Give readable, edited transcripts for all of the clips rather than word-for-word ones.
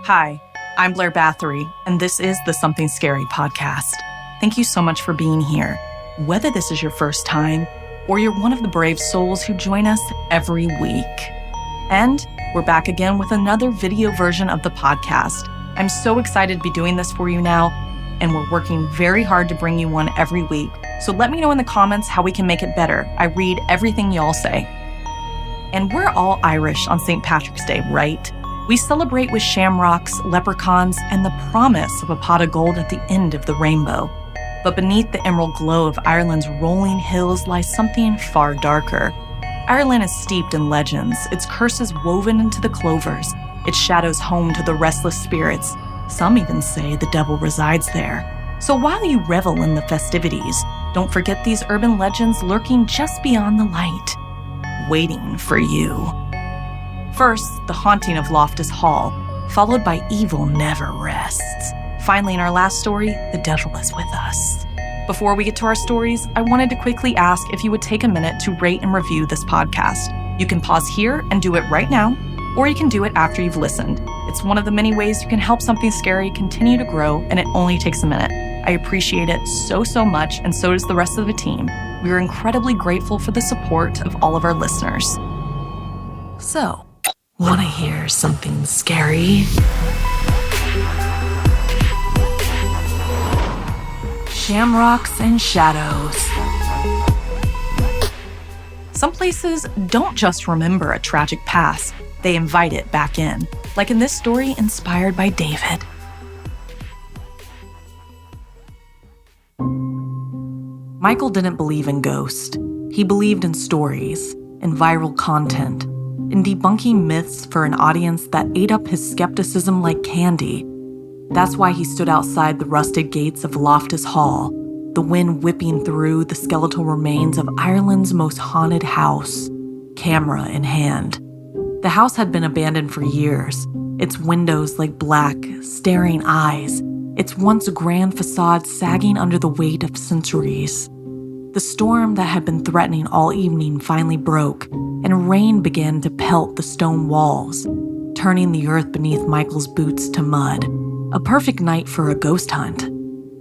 Hi, I'm Blair Bathory, and this is the Something Scary podcast. Thank you so much for being here. Whether this is your first time or you're one of the brave souls who join us every week. And we're back again with another video version of the podcast. I'm so excited to be doing this for you now, and we're working very hard to bring you one every week. So let me know in the comments how we can make it better. I read everything y'all say. And we're all Irish on St. Patrick's Day, right? We celebrate with shamrocks, leprechauns, and the promise of a pot of gold at the end of the rainbow. But beneath the emerald glow of Ireland's rolling hills lies something far darker. Ireland is steeped in legends, its curses woven into the clovers, its shadows home to the restless spirits. Some even say the devil resides there. So while you revel in the festivities, don't forget these urban legends lurking just beyond the light, waiting for you. First, the haunting of Loftus Hall, followed by Evil Never Rests. Finally, in our last story, the devil is with us. Before we get to our stories, I wanted to quickly ask if you would take a minute to rate and review this podcast. You can pause here and do it right now, or you can do it after you've listened. It's one of the many ways you can help Something Scary continue to grow, and it only takes a minute. I appreciate it so much, and so does the rest of the team. We are incredibly grateful for the support of all of our listeners. So, want to hear something scary? Shamrocks and shadows. Some places don't just remember a tragic past, they invite it back in, like in this story inspired by David. Michael didn't believe in ghosts. He believed in stories, in viral content, in debunking myths for an audience that ate up his skepticism like candy. That's why he stood outside the rusted gates of Loftus Hall, the wind whipping through the skeletal remains of Ireland's most haunted house, camera in hand. The house had been abandoned for years, its windows like black, staring eyes, its once grand facade sagging under the weight of centuries. The storm that had been threatening all evening finally broke, and rain began to pelt the stone walls, turning the earth beneath Michael's boots to mud. A perfect night for a ghost hunt.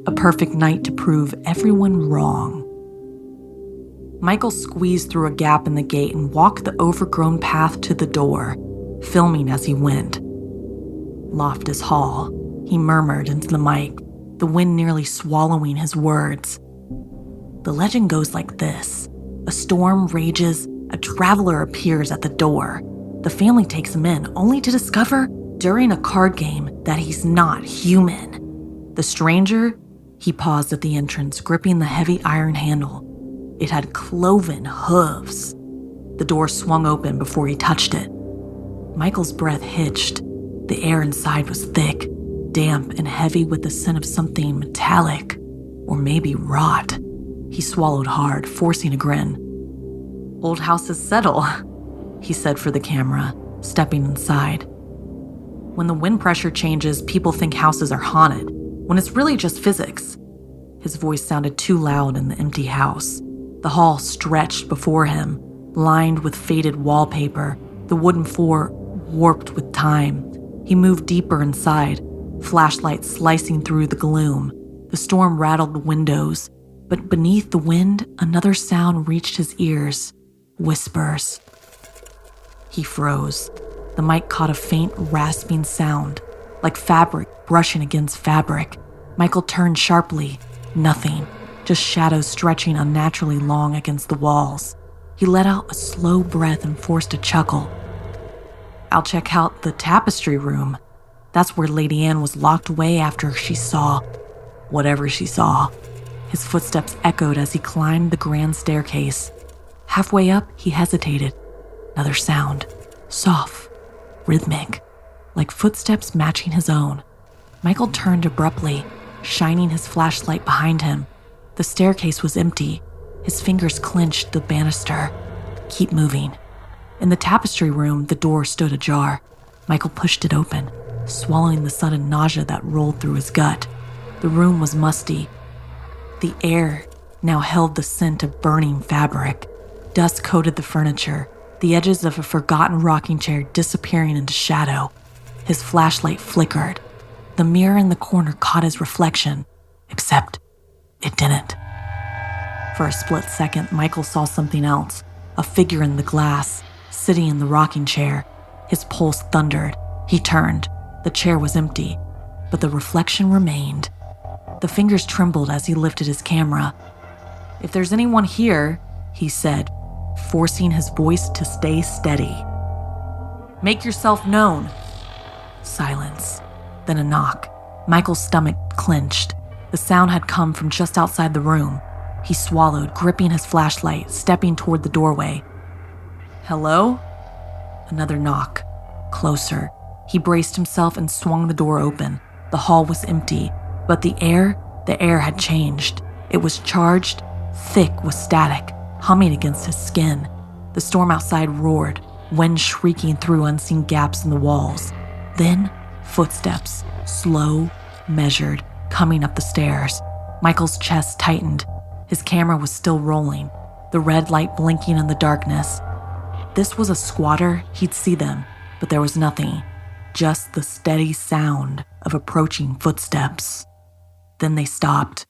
A perfect night to prove everyone wrong. Michael squeezed through a gap in the gate and walked the overgrown path to the door, filming as he went. Loftus Hall, he murmured into the mic, the wind nearly swallowing his words. The legend goes like this. A storm rages, a traveler appears at the door. The family takes him in, only to discover, during a card game, that he's not human. The stranger, he paused at the entrance, gripping the heavy iron handle. It had cloven hooves. The door swung open before he touched it. Michael's breath hitched. The air inside was thick, damp, and heavy with the scent of something metallic, or maybe rot. He swallowed hard, forcing a grin. "Old houses settle," he said for the camera, stepping inside. When the wind pressure changes, people think houses are haunted, when it's really just physics. His voice sounded too loud in the empty house. The hall stretched before him, lined with faded wallpaper, the wooden floor warped with time. He moved deeper inside, flashlight slicing through the gloom. The storm rattled the windows, but beneath the wind, another sound reached his ears. Whispers. He froze. The mic caught a faint, rasping sound, like fabric brushing against fabric. Michael turned sharply. Nothing, just shadows stretching unnaturally long against the walls. He let out a slow breath and forced a chuckle. "I'll check out the tapestry room. That's where Lady Anne was locked away after she saw whatever she saw." His footsteps echoed as he climbed the grand staircase. Halfway up, he hesitated. Another sound. Soft, rhythmic, like footsteps matching his own. Michael turned abruptly, shining his flashlight behind him. The staircase was empty. His fingers clenched the banister. Keep moving. In the tapestry room, the door stood ajar. Michael pushed it open, swallowing the sudden nausea that rolled through his gut. The room was musty. The air now held the scent of burning fabric. Dust coated the furniture, the edges of a forgotten rocking chair disappearing into shadow. His flashlight flickered. The mirror in the corner caught his reflection, except it didn't. For a split second, Michael saw something else, a figure in the glass, sitting in the rocking chair. His pulse thundered. He turned. The chair was empty, but the reflection remained. The fingers trembled as he lifted his camera. "If there's anyone here," he said, forcing his voice to stay steady. "Make yourself known." Silence. Then a knock. Michael's stomach clenched. The sound had come from just outside the room. He swallowed, gripping his flashlight, stepping toward the doorway. "Hello?" Another knock. Closer. He braced himself and swung the door open. The hall was empty, but the air had changed. It was charged, thick with static, humming against his skin. The storm outside roared, wind shrieking through unseen gaps in the walls. Then, footsteps, slow, measured, coming up the stairs. Michael's chest tightened. His camera was still rolling, the red light blinking in the darkness. This was a squatter, he'd see them, but there was nothing, just the steady sound of approaching footsteps. Then they stopped.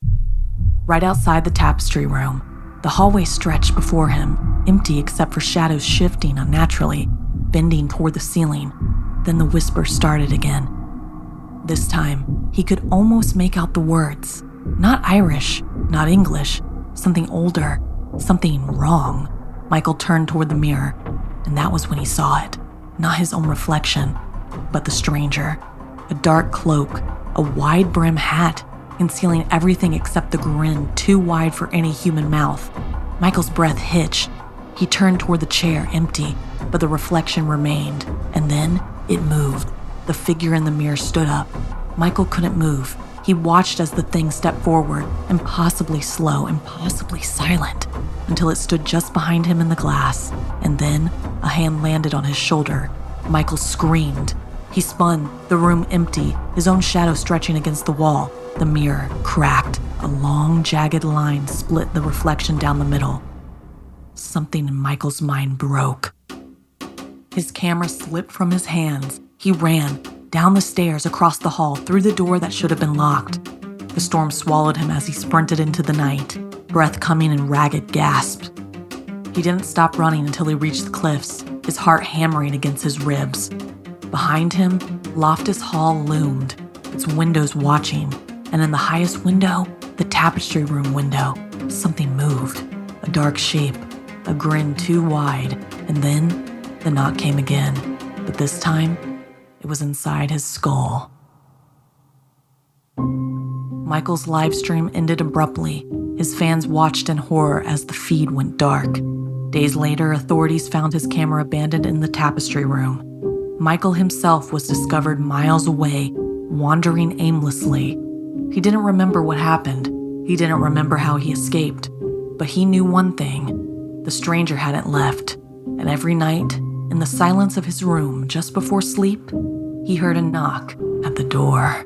Right outside the tapestry room, the hallway stretched before him, empty except for shadows shifting unnaturally, bending toward the ceiling. Then the whisper started again. This time, he could almost make out the words. Not Irish, not English, something older, something wrong. Michael turned toward the mirror, and that was when he saw it. Not his own reflection, but the stranger. A dark cloak, a wide brim hat, concealing everything except the grin too wide for any human mouth. Michael's breath hitched. He turned toward the chair, empty, but the reflection remained, and then it moved. The figure in the mirror stood up. Michael couldn't move. He watched as the thing stepped forward, impossibly slow, impossibly silent, until it stood just behind him in the glass, and then a hand landed on his shoulder. Michael screamed. He spun, the room empty, his own shadow stretching against the wall. The mirror cracked. A long, jagged line split the reflection down the middle. Something in Michael's mind broke. His camera slipped from his hands. He ran, down the stairs, across the hall, through the door that should have been locked. The storm swallowed him as he sprinted into the night, breath coming in ragged gasps. He didn't stop running until he reached the cliffs, his heart hammering against his ribs. Behind him, Loftus Hall loomed, its windows watching, and in the highest window, the tapestry room window, something moved, a dark shape, a grin too wide, and then the knock came again, but this time, it was inside his skull. Michael's live stream ended abruptly. His fans watched in horror as the feed went dark. Days later, authorities found his camera abandoned in the tapestry room. Michael himself was discovered miles away, wandering aimlessly. He didn't remember what happened. He didn't remember how he escaped. But he knew one thing. The stranger hadn't left. And every night, in the silence of his room just before sleep, he heard a knock at the door.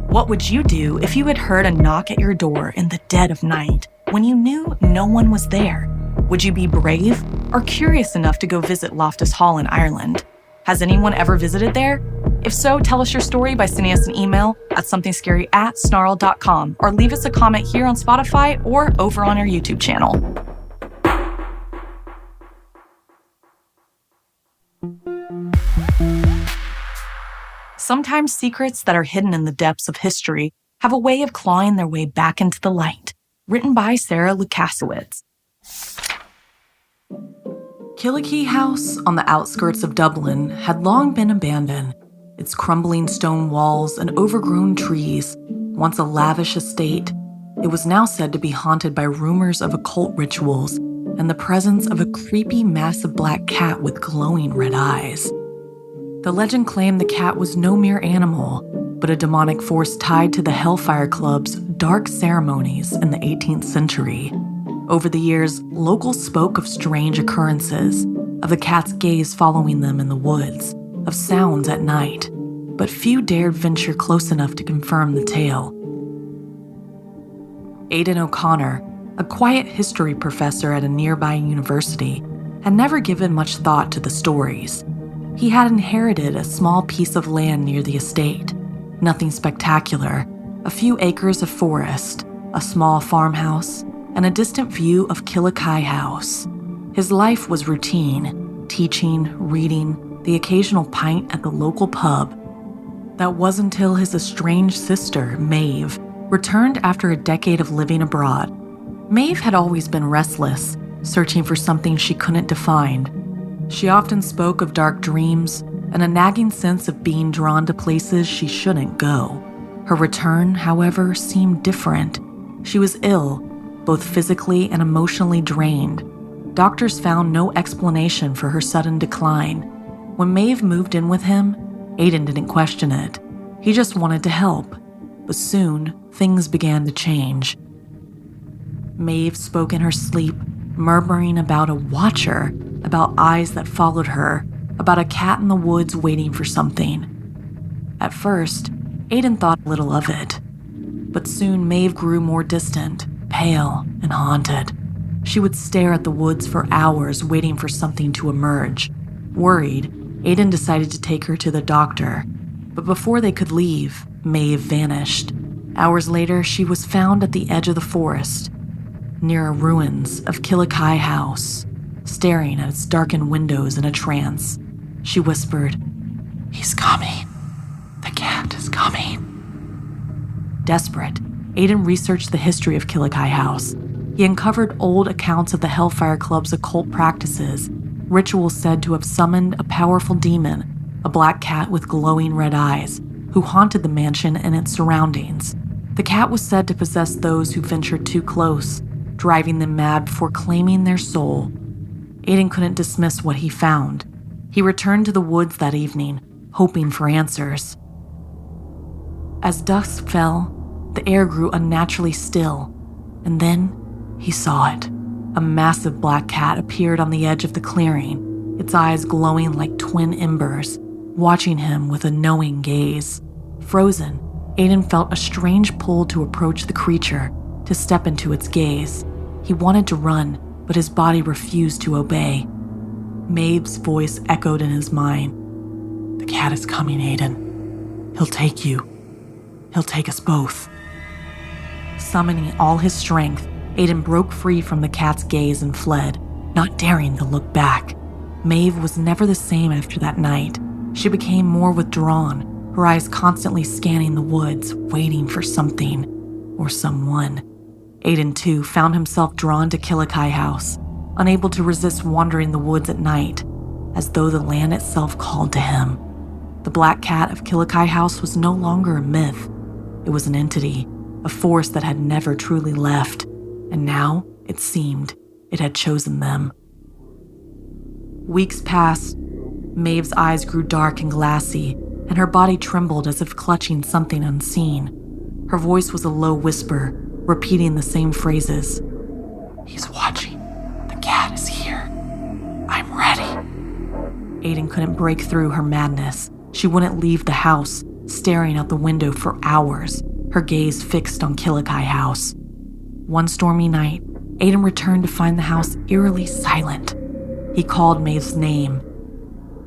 What would you do if you had heard a knock at your door in the dead of night when you knew no one was there? Would you be brave or curious enough to go visit Loftus Hall in Ireland? Has anyone ever visited there? If so, tell us your story by sending us an email at somethingscary@snarled.com or leave us a comment here on Spotify or over on our YouTube channel. Sometimes secrets that are hidden in the depths of history have a way of clawing their way back into the light. Written by Sara. Killakee House, on the outskirts of Dublin, had long been abandoned. Its crumbling stone walls and overgrown trees, once a lavish estate, it was now said to be haunted by rumors of occult rituals and the presence of a creepy, massive black cat with glowing red eyes. The legend claimed the cat was no mere animal, but a demonic force tied to the Hellfire Club's dark ceremonies in the 18th century. Over the years, locals spoke of strange occurrences, of the cat's gaze following them in the woods, of sounds at night, but few dared venture close enough to confirm the tale. Aidan O'Connor, a quiet history professor at a nearby university, had never given much thought to the stories. He had inherited a small piece of land near the estate. Nothing spectacular, a few acres of forest, a small farmhouse, and a distant view of Killakee House. His life was routine, teaching, reading, the occasional pint at the local pub. That was until his estranged sister, Maeve, returned after a decade of living abroad. Maeve had always been restless, searching for something she couldn't define. She often spoke of dark dreams and a nagging sense of being drawn to places she shouldn't go. Her return, however, seemed different. She was ill, both physically and emotionally drained. Doctors found no explanation for her sudden decline. When Maeve moved in with him, Aiden didn't question it. He just wanted to help. But soon, things began to change. Maeve spoke in her sleep, murmuring about a watcher, about eyes that followed her, about a cat in the woods waiting for something. At first, Aiden thought little of it. But soon Maeve grew more distant, pale, and haunted. She would stare at the woods for hours waiting for something to emerge. Worried, Aiden decided to take her to the doctor. But before they could leave, Maeve vanished. Hours later, she was found at the edge of the forest, near the ruins of Killakee House, staring at its darkened windows in a trance. She whispered, "He's coming. The cat is coming." Desperate, Aiden researched the history of Killakee House. He uncovered old accounts of the Hellfire Club's occult practices, rituals said to have summoned a powerful demon, a black cat with glowing red eyes, who haunted the mansion and its surroundings. The cat was said to possess those who ventured too close, driving them mad before claiming their soul. Aiden couldn't dismiss what he found. He returned to the woods that evening, hoping for answers. As dusk fell, the air grew unnaturally still, and then he saw it. A massive black cat appeared on the edge of the clearing, its eyes glowing like twin embers, watching him with a knowing gaze. Frozen, Aiden felt a strange pull to approach the creature, to step into its gaze. He wanted to run, but his body refused to obey. Maeve's voice echoed in his mind. "The cat is coming, Aiden. He'll take you. He'll take us both." Summoning all his strength, Aiden broke free from the cat's gaze and fled, not daring to look back. Maeve was never the same after that night. She became more withdrawn, her eyes constantly scanning the woods, waiting for something or someone. Aiden, too, found himself drawn to Killakee House, unable to resist wandering the woods at night, as though the land itself called to him. The black cat of Killakee House was no longer a myth. It was an entity, a force that had never truly left, and now, it seemed, it had chosen them. Weeks passed. Maeve's eyes grew dark and glassy, and her body trembled as if clutching something unseen. Her voice was a low whisper, repeating the same phrases. "He's watching. The cat is here. I'm ready." Aiden couldn't break through her madness. She wouldn't leave the house, staring out the window for hours, her gaze fixed on Killakee House. One stormy night, Aiden returned to find the house eerily silent. He called Maeve's name,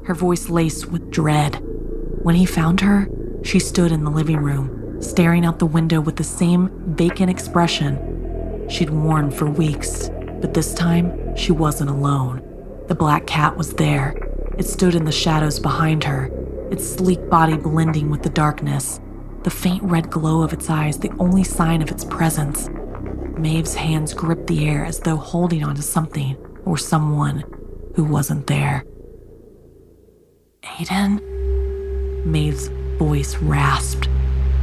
her voice laced with dread. When he found her, she stood in the living room, staring out the window with the same vacant expression she'd worn for weeks. But this time, she wasn't alone. The black cat was there. It stood in the shadows behind her, its sleek body blending with the darkness, the faint red glow of its eyes the only sign of its presence. Maeve's hands gripped the air as though holding onto something or someone who wasn't there. "Aiden?" Maeve's voice rasped.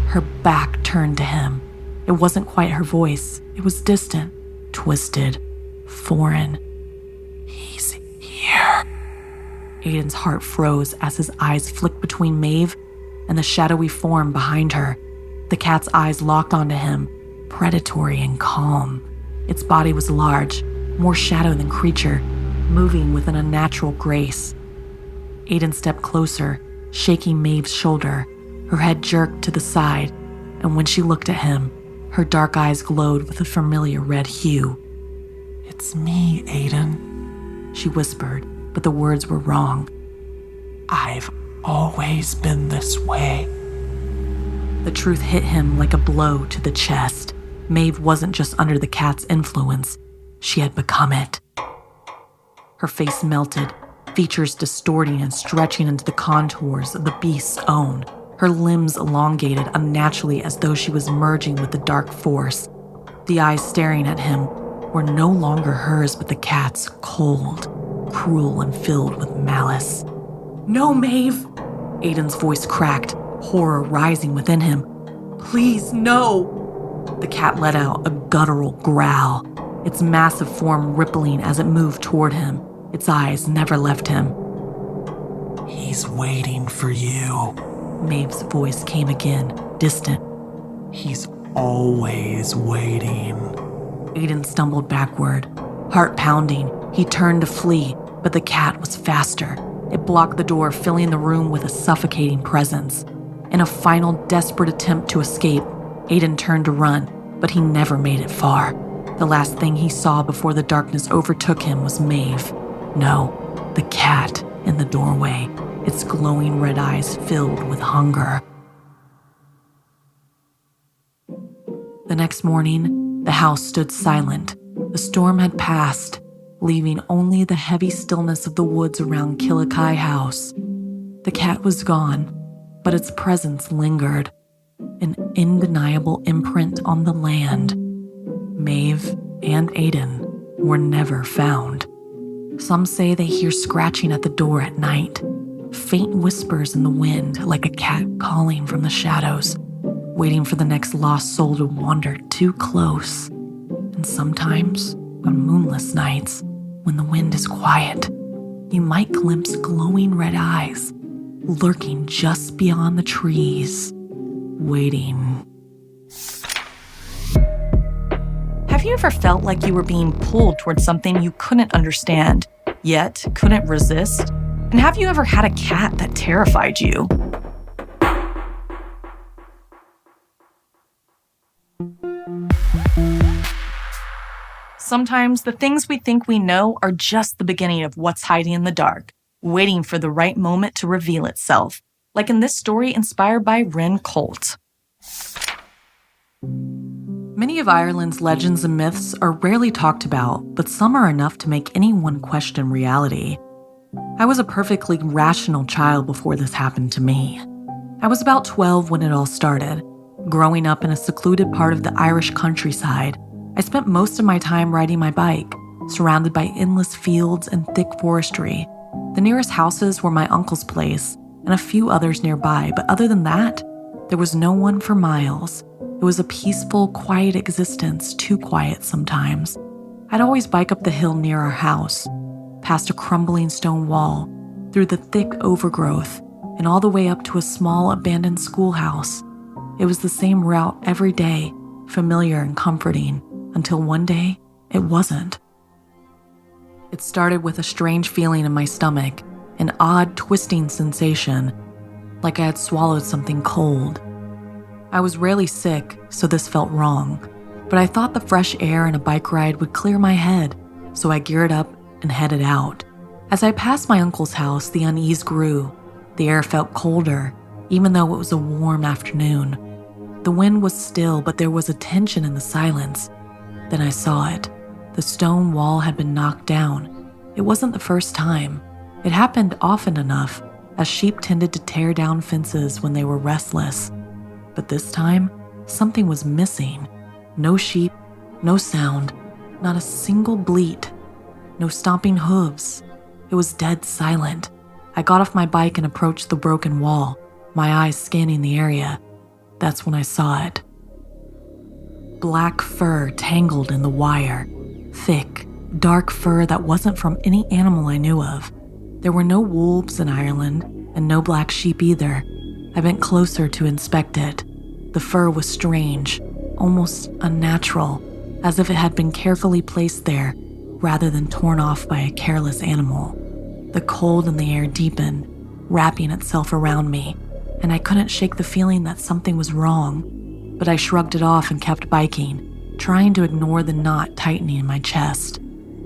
Her back turned to him. It wasn't quite her voice. It was distant, twisted, foreign. "He's here." Aiden's heart froze as his eyes flicked between Maeve and the shadowy form behind her. The cat's eyes locked onto him, predatory and calm. Its body was large, more shadow than creature, moving with an unnatural grace. Aiden stepped closer, shaking Maeve's shoulder. Her head jerked to the side, and when she looked at him, her dark eyes glowed with a familiar red hue. "It's me, Aiden," she whispered, but the words were wrong. I've always been this way. The truth hit him like a blow to the chest. Maeve wasn't just under the cat's influence. She had become it. Her face melted, features distorting and stretching into the contours of the beast's own. Her limbs elongated unnaturally as though she was merging with the dark force. The eyes staring at him were no longer hers but the cat's, cold, cruel, and filled with malice. "No, Maeve!" Aiden's voice cracked, horror rising within him. "Please, no!" The cat let out a guttural growl, its massive form rippling as it moved toward him. Its eyes never left him. "He's waiting for you." Maeve's voice came again, distant. "He's always waiting." Aiden stumbled backward, heart pounding. He turned to flee, but the cat was faster. It blocked the door, filling the room with a suffocating presence. In a final desperate attempt to escape, Aiden turned to run, but he never made it far. The last thing he saw before the darkness overtook him was Maeve. No, the cat in the doorway, its glowing red eyes filled with hunger. The next morning, the house stood silent. The storm had passed, leaving only the heavy stillness of the woods around Killakee house. The cat was gone, but its presence lingered, an undeniable imprint on the land. Maeve and Aiden were never found. Some say they hear scratching at the door at night, faint whispers in the wind like a cat calling from the shadows, waiting for the next lost soul to wander too close. And sometimes, on moonless nights, when the wind is quiet, you might glimpse glowing red eyes lurking just beyond the trees, waiting. Have you ever felt like you were being pulled towards something you couldn't understand, yet couldn't resist? And have you ever had a cat that terrified you? Sometimes the things we think we know are just the beginning of what's hiding in the dark, waiting for the right moment to reveal itself, like in this story inspired by Colt. Many of Ireland's legends and myths are rarely talked about, but some are enough to make anyone question reality. I was a perfectly rational child before this happened to me. I was about 12 when it all started. Growing up in a secluded part of the Irish countryside, I spent most of my time riding my bike, surrounded by endless fields and thick forestry. The nearest houses were my uncle's place and a few others nearby, but other than that, there was no one for miles. It was a peaceful, quiet existence, too quiet sometimes. I'd always bike up the hill near our house, past a crumbling stone wall, through the thick overgrowth, and all the way up to a small abandoned schoolhouse. It was the same route every day, familiar and comforting, until one day, it wasn't. It started with a strange feeling in my stomach, an odd twisting sensation, like I had swallowed something cold. I was rarely sick, so this felt wrong, but I thought the fresh air and a bike ride would clear my head, so I geared up and headed out. As I passed my uncle's house, the unease grew. The air felt colder, even though it was a warm afternoon. The wind was still, but there was a tension in the silence. Then I saw it. The stone wall had been knocked down. It wasn't the first time. It happened often enough, as sheep tended to tear down fences when they were restless. But this time, something was missing. No sheep, no sound, not a single bleat, no stomping hooves. It was dead silent. I got off my bike and approached the broken wall, my eyes scanning the area. That's when I saw it. Black fur tangled in the wire. Thick, dark fur that wasn't from any animal I knew of. There were no wolves in Ireland, and no black sheep either. I bent closer to inspect it. The fur was strange, almost unnatural, as if it had been carefully placed there, rather than torn off by a careless animal. The cold in the air deepened, wrapping itself around me, and I couldn't shake the feeling that something was wrong, but I shrugged it off and kept biking, trying to ignore the knot tightening in my chest.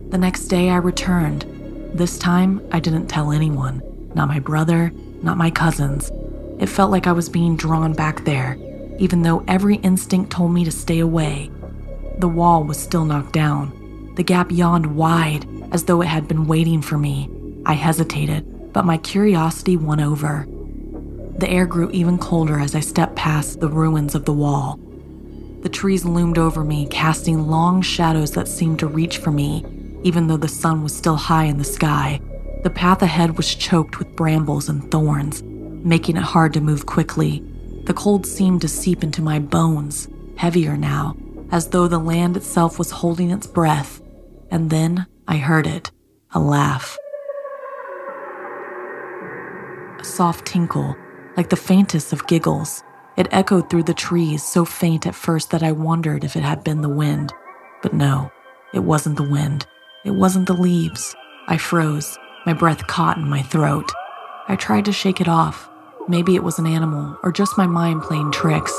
The next day I returned. This time, I didn't tell anyone. not my brother, not my cousins. It felt like I was being drawn back there, even though every instinct told me to stay away. The wall was still knocked down. The gap yawned wide, as though it had been waiting for me. I hesitated, but my curiosity won over. The air grew even colder as I stepped past the ruins of the wall. The trees loomed over me, casting long shadows that seemed to reach for me, even though the sun was still high in the sky. The path ahead was choked with brambles and thorns, making it hard to move quickly. The cold seemed to seep into my bones, heavier now, as though the land itself was holding its breath. And then I heard it, a laugh. A soft tinkle, like the faintest of giggles. It echoed through the trees, so faint at first that I wondered if it had been the wind. But no, it wasn't the wind. It wasn't the leaves. I froze, my breath caught in my throat. I tried to shake it off. Maybe it was an animal or just my mind playing tricks.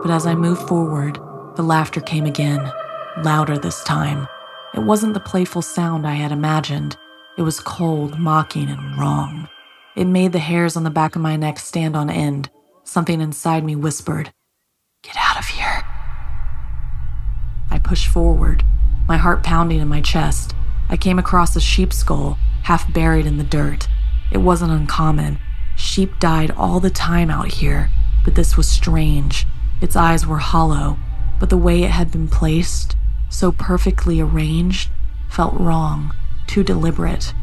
But as I moved forward, the laughter came again, louder this time. It wasn't the playful sound I had imagined. It was cold, mocking, and wrong. It made the hairs on the back of my neck stand on end. Something inside me whispered, "Get out of here." I pushed forward, my heart pounding in my chest. I came across a sheep's skull, half buried in the dirt. It wasn't uncommon. Sheep died all the time out here, but this was strange. Its eyes were hollow, but the way it had been placed, so perfectly arranged, felt wrong, too deliberate.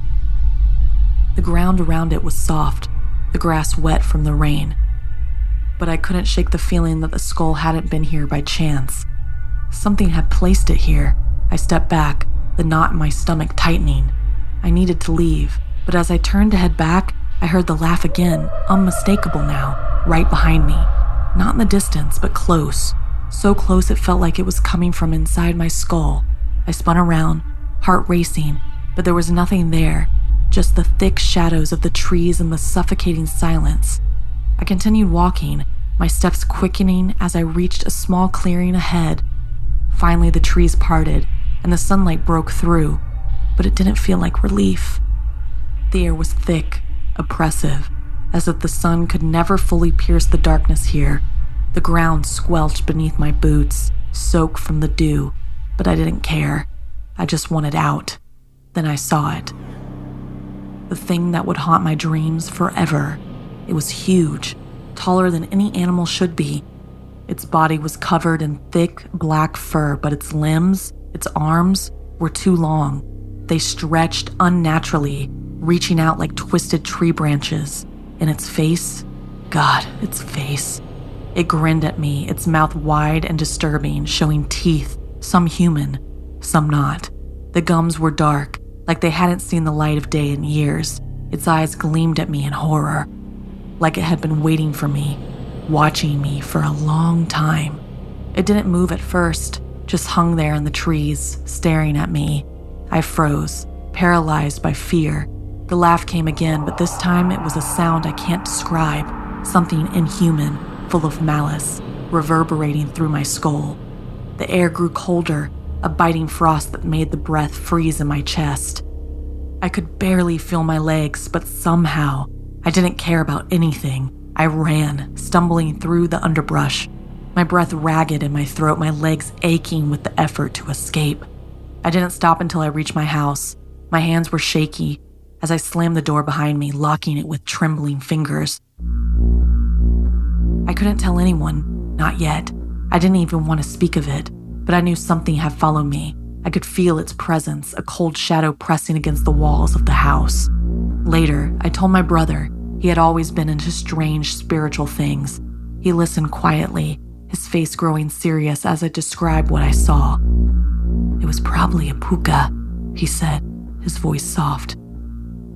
The ground around it was soft, the grass wet from the rain. But I couldn't shake the feeling that the skull hadn't been here by chance. Something had placed it here. I stepped back, the knot in my stomach tightening. I needed to leave, but as I turned to head back, I heard the laugh again, unmistakable now, right behind me. Not in the distance, but close. So close it felt like it was coming from inside my skull. I spun around, heart racing, but there was nothing there, just the thick shadows of the trees and the suffocating silence. I continued walking, my steps quickening as I reached a small clearing ahead. Finally, the trees parted, and the sunlight broke through, but it didn't feel like relief. The air was thick, oppressive, as if the sun could never fully pierce the darkness here. The ground squelched beneath my boots, soaked from the dew, but I didn't care. I just wanted out. Then I saw it. The thing that would haunt my dreams forever. It was huge, taller than any animal should be. Its body was covered in thick, black fur, but its limbs, its arms, were too long. They stretched unnaturally, reaching out like twisted tree branches. And its face, God, its face. It grinned at me, its mouth wide and disturbing, showing teeth, some human, some not. The gums were dark, like they hadn't seen the light of day in years. Its eyes gleamed at me in horror, like it had been waiting for me, watching me for a long time. It didn't move at first, just hung there in the trees, staring at me. I froze, paralyzed by fear. The laugh came again, but this time it was a sound I can't describe, something inhuman, full of malice, reverberating through my skull. The air grew colder, a biting frost that made the breath freeze in my chest. I could barely feel my legs, but somehow, I didn't care about anything. I ran, stumbling through the underbrush, my breath ragged in my throat, my legs aching with the effort to escape. I didn't stop until I reached my house. My hands were shaky as I slammed the door behind me, locking it with trembling fingers. I couldn't tell anyone, not yet. I didn't even want to speak of it, but I knew something had followed me. I could feel its presence, a cold shadow pressing against the walls of the house. Later, I told my brother. He had always been into strange spiritual things. He listened quietly, his face growing serious as I described what I saw. "It was probably a Púca," he said, his voice soft.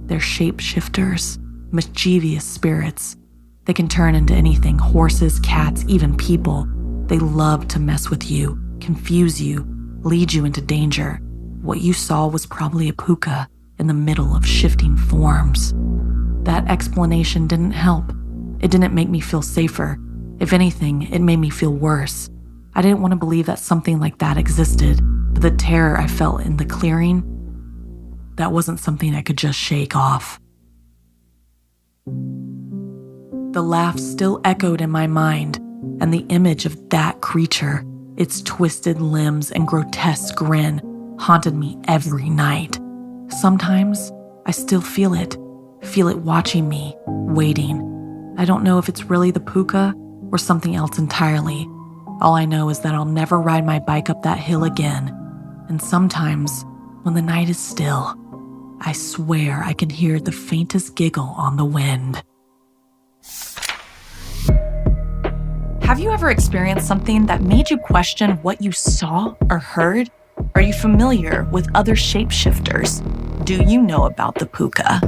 "They're shapeshifters, mischievous spirits. They can turn into anything, horses, cats, even people. They love to mess with you, confuse you, lead you into danger. What you saw was probably a Púca in the middle of shifting forms." That explanation didn't help. It didn't make me feel safer. If anything, it made me feel worse. I didn't want to believe that something like that existed, but the terror I felt in the clearing, that wasn't something I could just shake off. The laugh still echoed in my mind, and the image of that creature, its twisted limbs and grotesque grin, haunted me every night. Sometimes I still feel it watching me, waiting. I don't know if it's really the Púca or something else entirely. All I know is that I'll never ride my bike up that hill again. And sometimes, when the night is still, I swear I can hear the faintest giggle on the wind. Have you ever experienced something that made you question what you saw or heard? Are you familiar with other shapeshifters? Do you know about the Púca?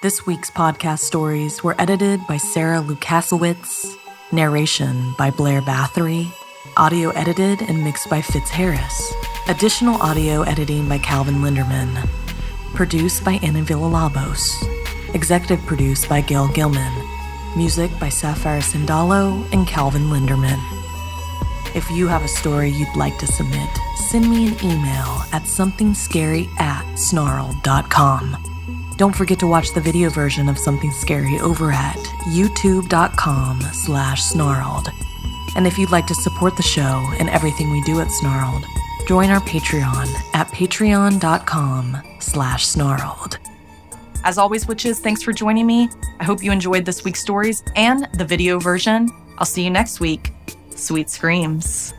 This week's podcast stories were edited by Sara narration by Blair Bathory, audio edited and mixed by Fitz Harris, additional audio editing by Calvin Linderman, produced by Ana Villalobos, executive produced by Gail Gilman, music by Sapphire Sindalo and Calvin Linderman. If you have a story you'd like to submit, send me an email at somethingscary@snarled.com. Don't forget to watch the video version of Something Scary over at youtube.com/snarled. And if you'd like to support the show and everything we do at Snarled, join our Patreon at patreon.com/snarled. As always, witches, thanks for joining me. I hope you enjoyed this week's stories and the video version. I'll see you next week. Sweet screams.